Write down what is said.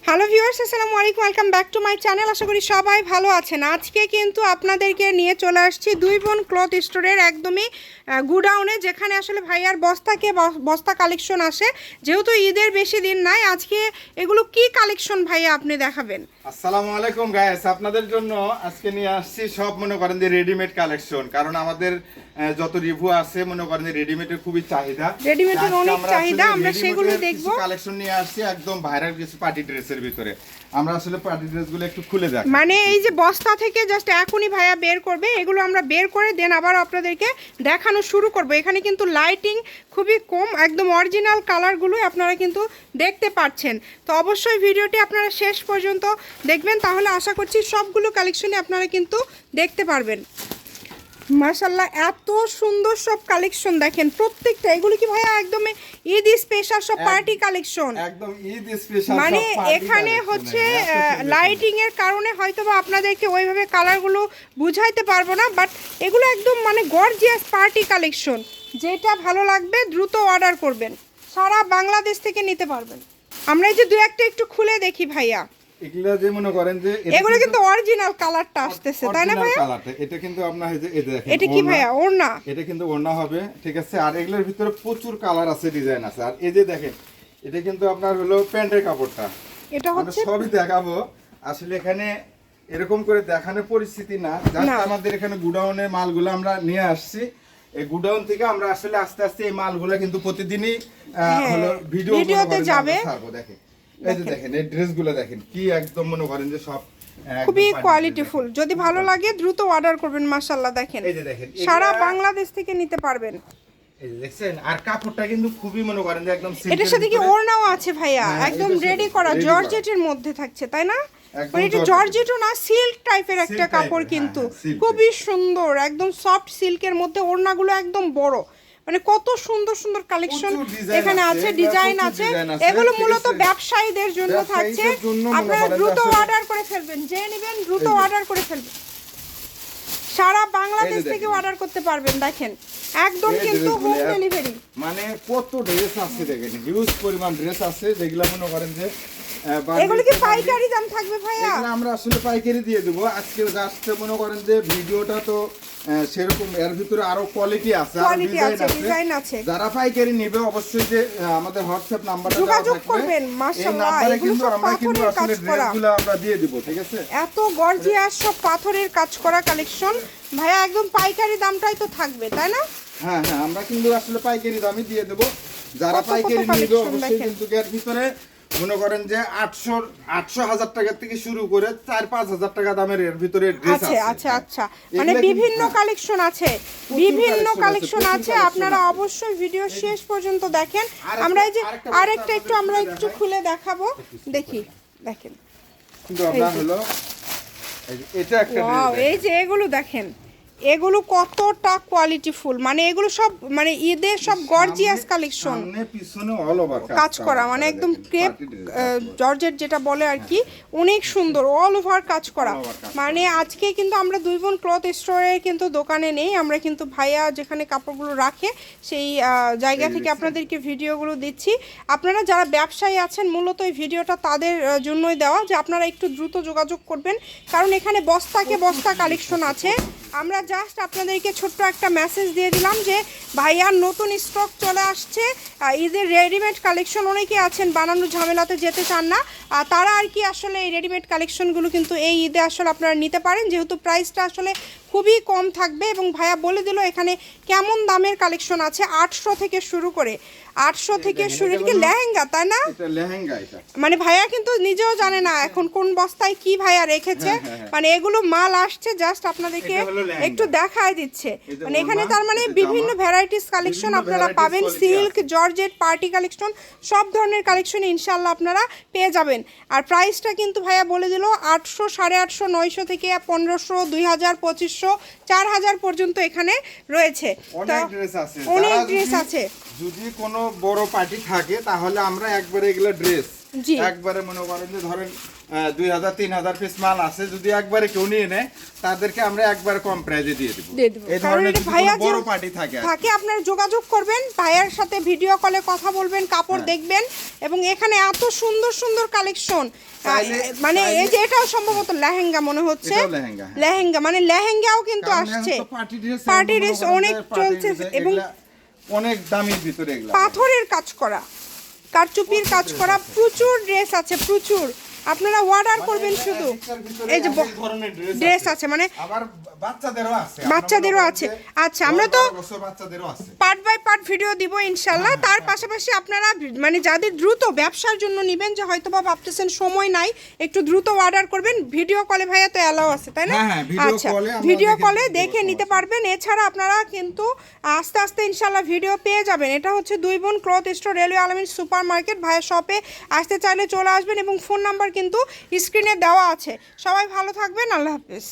Hello viewers, আসসালামু আলাইকুম, welcome back to my channel. আশা করি সবাই ভালো আছেন। আজকে কিন্তু আপনাদেরকে নিয়ে চলে আসছি দুই বোন ক্লথ স্টোরের একদমই গুডাউনে, যেখানে আসলে ভাইয়ার বস্তা কালেকশন আসে। যেহেতু ঈদের বেশি দিন নাই, আজকে এগুলো কি কালেকশন ভাইয়া আপনি দেখাবেন? আসসালামু আলাইকুম গাইস, আপনাদের জন্য আজকে নিয়ে আসছি সব মনে করেন যে রেডিমেড কালেকশন। কারণ আমাদের যত রিভিউ আছে মনে করেন যে রেডিমেডের খুবই চাহিদা, রেডিমেডের অনেক চাহিদা, আমরা সেগুলো দেখব। কালেকশন নিয়ে আসছি একদম ভাইরাল কিছু পার্টি ড্রেসের ভিতরে। আমরা আসলে পার্টি ড্রেসগুলো একটু খুলে দেখাই। মানে এই যে বস্তা থেকে জাস্ট এখনই ভাইয়া বের করবে, এগুলো আমরা বের করে দেন আবার আপনাদেরকে দেখানো শুরু করব। এখানে কিন্তু লাইটিং খুবই কম, একদম অরিজিনাল কালারগুলোই আপনারা কিন্তু দেখতে পাচ্ছেন। তো অবশ্যই ভিডিওটি আপনারা শেষ পর্যন্ত দেখবেন, তাহলে আশা করছি সবগুলো কালেকশনই আপনারা কিন্তু দেখতে পারবেন। মাশাআল্লাহ, এত সুন্দর সব কালেকশন দেখেন প্রত্যেকটা। এগুলো কি ভাইয়া একদম ঈদ স্পেশাল সব পার্টি কালেকশন, একদম ঈদ স্পেশাল। মানে এখানে হচ্ছে লাইটিং এর কারণে হয়তোবা আপনাদেরকে ওইভাবে কালারগুলো বুঝাইতে পারবো না, বাট এগুলো একদম মানে গর্জিয়াস পার্টি কালেকশন। যেটা ভালো লাগবে দ্রুত অর্ডার করবেন, সারা বাংলাদেশ থেকে নিতে পারবেন। আমরা এই যে দুই একটা একটু খুলে দেখি ভাইয়া। এগুলা যে মনে করেন যে এগুলো কিন্তু অরিজিনাল কালারটা আসতেছে, তাই না ভাইয়া? এটা কিন্তু আপনার এই যে দেখেন, এটা কি ভাইয়া ওড়না? এটা কিন্তু ওড়না হবে, ঠিক আছে। আর এগুলোর ভিতরে প্রচুর কালার আছে, ডিজাইন আছে। আর এই যে দেখেন, এটা কিন্তু আপনার হলো প্যান্টের কাপড়টা। এটা হচ্ছে সবই দেখাবো আসলে, এখানে এরকম করে দেখানোর পরিস্থিতি না। জাস্ট আমাদের এখানে গুডাউনের মালগুলো আমরা নিয়ে আসছি। এই গুডাউন থেকে আমরা আসলে আস্তে আস্তে এই মালগুলো কিন্তু প্রতিদিনই হলো ভিডিওতে যাবে। দেখেন এই যে দেখেন, এই ড্রেসগুলো দেখেন কি একদম মনে করেন যে সব খুবই কোয়ালিটিফুল। যদি ভালো লাগে দ্রুত অর্ডার করবেন। মাশাআল্লাহ, দেখেন এই যে দেখেন, সারা বাংলাদেশ থেকে নিতে পারবেন। এই যে দেখছেন, আর কাপড়টা কিন্তু খুবই মনে করেন যে একদম সিল্ক। এটার সাথে কি ওড়নাও আছে ভাইয়া? একদম রেডি করা জর্জেটের মধ্যে থাকছে, তাই না? মানে এটা জর্জেটও না, সিল্ক টাইপের একটা কাপড়, কিন্তু খুবই সুন্দর, একদম সফট সিল্কের মধ্যে। ওড়নাগুলো একদম বড়, মানে কত সুন্দর সুন্দর কালেকশন এখানে আছে, ডিজাইন আছে। এগুলো মূলত ব্যবসায়ীদের জন্য থাকছে। আপনারা দ্রুত অর্ডার করে ফেলবেন, যে নেবেন দ্রুত অর্ডার করে ফেলবেন। সারা বাংলাদেশ থেকে অর্ডার করতে পারবেন। দেখেন একদম কিন্তু হোম ডেলিভারি। মানে কত ড্রেস আছে দেখেন, হিউজ পরিমাণ ড্রেস আছে, যেগুলো মনে করেন যে এগুলো কি পাইকারি দাম থাকবে ভাইয়া? আমরা আসলে পাইকারি দিয়ে দেবো আজকে। জাস্ট মনে করেন যে ভিডিওটা তো সেরকম, এর ভিতরে আরো কোয়ালিটি আছে, আরো ডিজাইন আছে। যারা পাইকারি নেবে অবশ্যই যে আমাদের হোয়াটসঅ্যাপ নাম্বারটা যোগাযোগ করবেন। মাশাআল্লাহ, এগুলো সব পাথরের কাজ করা, ড্রেসগুলো আমরা দিয়ে দেব, ঠিক আছে। এত গর্জিয়াস সব পাথরের কাজ করা কালেকশন ভাইয়া, একদম পাইকারি দামটাই তো থাকবে, তাই না? হ্যাঁ হ্যাঁ, আমরা কিন্তু আসলে পাইকারি দামই দিয়ে দেব। যারা পাইকারি নেবে অবশ্যই কিন্তু এর ভিতরে মনে করেন যে 800,000 টাকা থেকে শুরু করে 4-5,000 টাকা দামের এর ভিতরে ড্রেস আছে। আচ্ছা আচ্ছা, মানে বিভিন্ন কালেকশন আছে, বিভিন্ন কালেকশন আছে। আপনারা অবশ্যই ভিডিও শেষ পর্যন্ত দেখেন। আমরা এই যে আরেকটা আমরা একটু খুলে দেখাবো, দেখি। দেখেন কিন্তু আপনার হলো এটা একটা ওয়াও, এই যে এগুলো দেখেন, এগুলো কতটা কোয়ালিটিফুল। মানে এগুলো সব মানে ঈদের সব গর্জিয়াস কালেকশন, সামনে পিছনে অল ওভার কাজ করা, মানে একদম ক্রেপ জর্জেট যেটা বলে আর কি, অনেক সুন্দর অল ওভার কাজ করা। মানে আজকে কিন্তু আমরা দুই বোন ক্লথ স্টোরে কিন্তু দোকানে নেই, আমরা কিন্তু ভাইয়া যেখানে কাপড়গুলো রাখে সেই জায়গা থেকে আপনাদেরকে ভিডিওগুলো দিচ্ছি। আপনারা যারা ব্যবসায়ী আছেন, মূলত এই ভিডিওটা তাদের জন্যই দেওয়া, যে আপনারা একটু দ্রুত যোগাযোগ করবেন, কারণ এখানে বস্তাকে বস্তা কালেকশন আছে। আমরা জাস্ট আপনাদেরকে ছোট্ট একটা মেসেজ দিয়ে দিলাম যে ভাইয়ার নতুন স্টক চলে আসছে, ঈদের রেডিমেড কালেকশন। অনেকে আছেন বানানোর ঝামেলাতে যেতে চান না, তারা আর কি আসলে এই রেডিমেড কালেকশনগুলো কিন্তু এই ঈদে আসলে আপনারা নিতে পারেন, যেহেতু প্রাইসটা আসলে খুবই কম থাকবে। এবং ভাইয়া বলে দিল এখানে কেমন দামের কালেকশন আছে, 800 থেকে শুরু করে 800 থেকে শুরু। এটা কি লেহেঙ্গা, তাই না? এটা লেহেঙ্গা। এটা মানে ভাইয়া কিন্তু নিজেও জানে না এখন কোন বস্তায় কি ভাইয়া রেখেছে। মানে এগুলো মাল আসছে, জাস্ট আপনাদেরকে একটু দেখায় দিচ্ছে। মানে এখানে তার মানে বিভিন্ন ভ্যারাইটিস কালেকশন আপনারা পাবেন, সিল্ক, জর্জেট, পার্টি কালেকশন, সব ধরনের কালেকশন ইনশাল্লাহ আপনারা পেয়ে যাবেন। আর প্রাইসটা কিন্তু ভাইয়া বলে দিল 800, 850, 900 থেকে 1500, 2000, 2500, 4000 পর্যন্ত এখানে রয়েছে। অনেক ড্রেস আছে, অনেক ড্রেস আছে। যদি কোনো বড় পার্টি থাকে তাহলে আমরা একবারে এগুলো ড্রেস জি। একবারে মনে করেন যে ধরেন 2000-3000 পিস মাল আছে, যদি একবারে কেউ নিয়ে নেয় তাদেরকে আমরা একবারে কম প্রাইসে দিয়ে দেব। দিয়ে দেব। এই কারণ ধরনের এটা যদি ভাইয়া কোনো বড় পার্টি থাকে থাকে আপনারা যোগাযোগ করবেন, ভাইয়ার সাথে ভিডিও কলে কথা বলবেন, কাপড় দেখবেন, এবং এখানে এত সুন্দর সুন্দর কালেকশন, মানে এই যে এটাও সম্ভবত লেহেঙ্গা মনে হচ্ছে, এটাও লেহেঙ্গা, হ্যাঁ। লেহেঙ্গা মানে লেহেঙ্গাও কিন্তু কারণ আসছে, এখন তো পার্টি ড্রেস অনেক চলছে, এবং অনেক দামের ভিতরে এগুলা পাথরের কাজ করা, কারচুপির কাজ করা, প্রচুর ড্রেস আছে, প্রচুর। আপনারা অর্ডার করবেন শুধু। এই যে ড্রেস আছে, মানে আবার বাচ্চাদেরও আছে। আচ্ছা, আমরা তো বাচ্চাদেরও আছে, পার্ট বাই পার্ট ভিডিও দিব ইনশাল্লাহ। তার পাশাপাশি আপনারা মানে যাদের দ্রুত ব্যবসার জন্য নেবেন, যে হয়তো বা ভাবতেছেন সময় নাই, একটু দ্রুত অর্ডার করবেন, ভিডিও কলে ভাইয়া তো অ্যালাউ আছে, তাই না? হ্যাঁ, আচ্ছা, ভিডিও কলে দেখে নিতে পারবেন। এছাড়া আপনারা কিন্তু আস্তে আস্তে ইনশাল্লাহ ভিডিও পেয়ে যাবেন। এটা হচ্ছে দুই বোন ক্লথ স্টোর, রেলওয়ে আলামিন সুপার মার্কেট। ভাইয়া শপে আসতে চাইলে চলে আসবেন, এবং ফোন নাম্বার কিন্তু স্ক্রিনে দেওয়া আছে। সবাই ভালো থাকবেন, আল্লাহ হাফেজ।